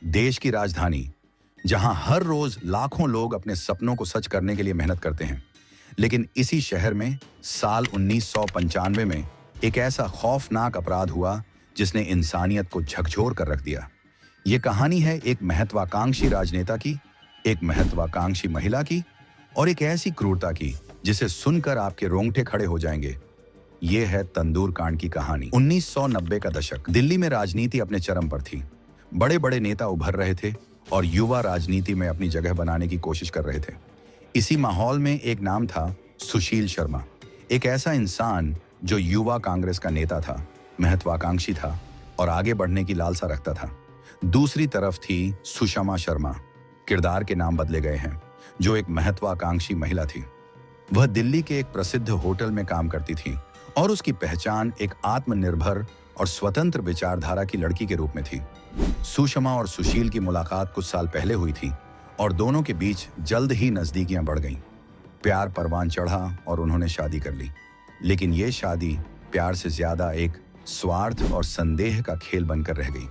देश की राजधानी, जहां हर रोज लाखों लोग अपने सपनों को सच करने के लिए मेहनत करते हैं। लेकिन इसी शहर में साल 1995 में एक ऐसा खौफनाक अपराध हुआ जिसने इंसानियत को झकझोर कर रख दिया। ये कहानी है एक महत्वाकांक्षी राजनेता की, एक महत्वाकांक्षी महिला की और एक ऐसी क्रूरता की जिसे सुनकर आपके रोंगटे खड़े हो जाएंगे। ये है तंदूर कांड की कहानी। 1990 का दशक, दिल्ली में राजनीति अपने चरम पर थी। बड़े बड़े नेता उभर रहे थे और युवा राजनीति में अपनी जगह बनाने की कोशिश कर रहे थे। इसी माहौल में एक नाम था सुशील शर्मा, एक ऐसा इंसान जो युवा कांग्रेस का नेता था, महत्वाकांक्षी था और आगे बढ़ने की लालसा रखता था। दूसरी तरफ थी सुषमा शर्मा, किरदार के नाम बदले गए हैं, जो एक महत्वाकांक्षी महिला थी। वह दिल्ली के एक प्रसिद्ध होटल में काम करती थी और उसकी पहचान एक आत्मनिर्भर और स्वतंत्र विचारधारा की लड़की के रूप में थी। सुषमा और सुशील की मुलाकात कुछ साल पहले हुई थी और दोनों के बीच जल्द ही नजदीकियां बढ़ गईं। प्यार परवान चढ़ा और उन्होंने शादी कर ली। लेकिन ये शादी प्यार से ज्यादा एक स्वार्थ और संदेह का खेल बनकर रह गई।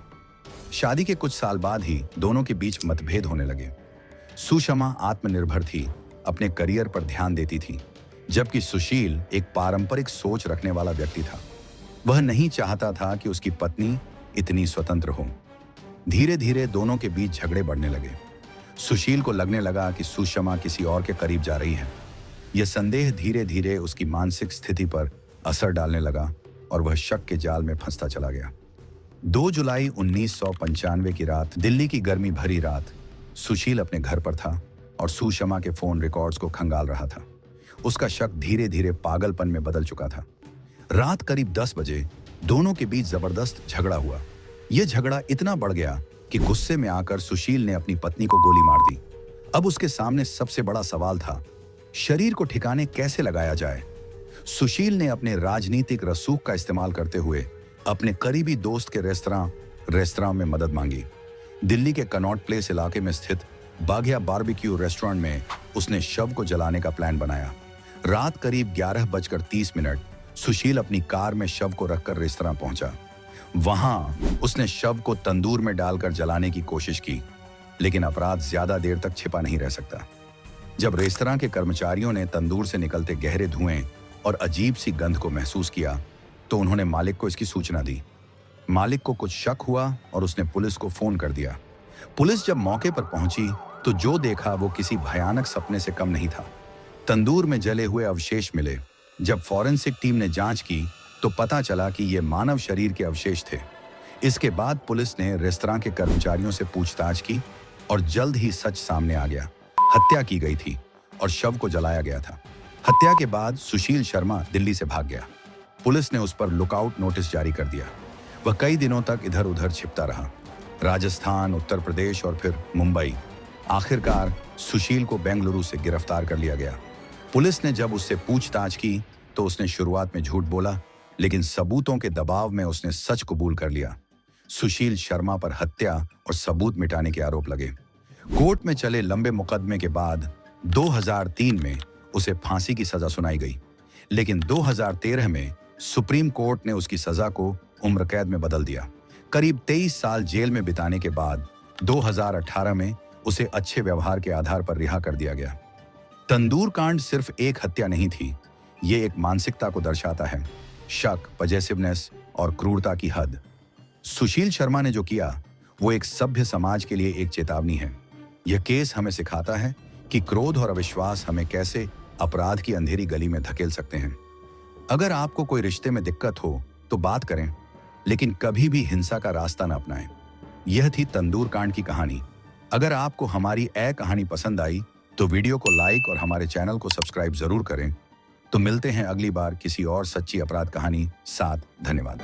शादी के कुछ साल बाद ही दोनों के बीच मतभेद होने लगे। सुषमा आत्मनिर्भर थी, अपने करियर पर ध्यान देती थी, जबकि सुशील एक पारंपरिक सोच रखने वाला व्यक्ति था। वह नहीं चाहता था कि उसकी पत्नी इतनी स्वतंत्र हो। धीरे धीरे दोनों के बीच झगड़े बढ़ने लगे। सुशील को लगने लगा कि सुषमा किसी और के करीब जा रही है। यह संदेह धीरे धीरे उसकी मानसिक स्थिति पर असर डालने लगा और वह शक के जाल में फंसता चला गया। 2 जुलाई 1995 की रात, दिल्ली की गर्मी भरी रात, सुशील अपने घर पर था और सुषमा के फोन रिकॉर्ड्स को खंगाल रहा था। उसका शक धीरे धीरे पागलपन में बदल चुका था। रात करीब 10 बजे दोनों के बीच जबरदस्त झगड़ा हुआ। यह झगड़ा इतना बढ़ गया कि गुस्से में आकर सुशील ने अपनी पत्नी को गोली मार दी। अब उसके सामने सबसे बड़ा सवाल था, शरीर को ठिकाने कैसे लगाया जाए। सुशील ने अपने राजनीतिक रसूख का इस्तेमाल करते हुए अपने करीबी दोस्त के रेस्तरां में मदद मांगी। दिल्ली के कनॉट प्लेस इलाके में स्थित बाघिया बारबेक्यू रेस्टोरेंट में उसने शव को जलाने का प्लान बनाया। रात करीब 11:30 सुशील अपनी कार में शव को रखकर रेस्तरां पहुंचा। वहां उसने शव को तंदूर में डालकर जलाने की कोशिश की, लेकिन अपराध ज्यादा देर तक छिपा नहीं रह सकता। जब रेस्तरां के कर्मचारियों ने तंदूर से निकलते गहरे धुएं और अजीब सी गंध को महसूस किया, तो उन्होंने मालिक को इसकी सूचना दी। मालिक को कुछ शक हुआ और उसने पुलिस को फोन कर दिया। पुलिस जब मौके पर पहुंची तो जो देखा वो किसी भयानक सपने से कम नहीं था। तंदूर में जले हुए अवशेष मिले। जब फॉरेंसिक टीम ने जांच की तो पता चला कि ये मानव शरीर के अवशेष थे। इसके बाद पुलिस ने रेस्तरां के कर्मचारियों से पूछताछ की और जल्द ही सच सामने आ गया। हत्या की गई थी और शव को जलाया गया था। हत्या के बाद सुशील शर्मा दिल्ली से भाग गया। पुलिस ने उस पर लुकआउट नोटिस जारी कर दिया। वह कई दिनों तक इधर उधर छिपता रहा, राजस्थान, उत्तर प्रदेश और फिर मुंबई। आखिरकार सुशील को बेंगलुरु से गिरफ्तार कर लिया गया। पुलिस ने जब उससे पूछताछ की तो उसने शुरुआत में झूठ बोला, लेकिन सबूतों के दबाव में उसने सच कबूल कर लिया। सुशील शर्मा पर हत्या और सबूत मिटाने के आरोप लगे। कोर्ट में चले लंबे मुकदमे के बाद 2003 में उसे फांसी की सजा सुनाई गई, लेकिन 2013 में सुप्रीम कोर्ट ने उसकी सजा को उम्र कैद में बदल दिया। करीब 23 साल जेल में बिताने के बाद 2018 में उसे अच्छे व्यवहार के आधार पर रिहा कर दिया गया। तंदूर कांड सिर्फ एक हत्या नहीं थी, ये एक मानसिकता को दर्शाता है, शक, पजेसिवनेस और क्रूरता की हद। सुशील शर्मा ने जो किया वो एक सभ्य समाज के लिए एक चेतावनी है। यह केस हमें सिखाता है कि क्रोध और अविश्वास हमें कैसे अपराध की अंधेरी गली में धकेल सकते हैं। अगर आपको कोई रिश्ते में दिक्कत हो तो बात करें, लेकिन कभी भी हिंसा का रास्ता न अपनाएं। यह थी तंदूर कांड की कहानी। अगर आपको हमारी कहानी पसंद आई तो वीडियो को लाइक और हमारे चैनल को सब्सक्राइब जरूर करें। तो मिलते हैं अगली बार किसी और सच्ची अपराध कहानी साथ। धन्यवाद।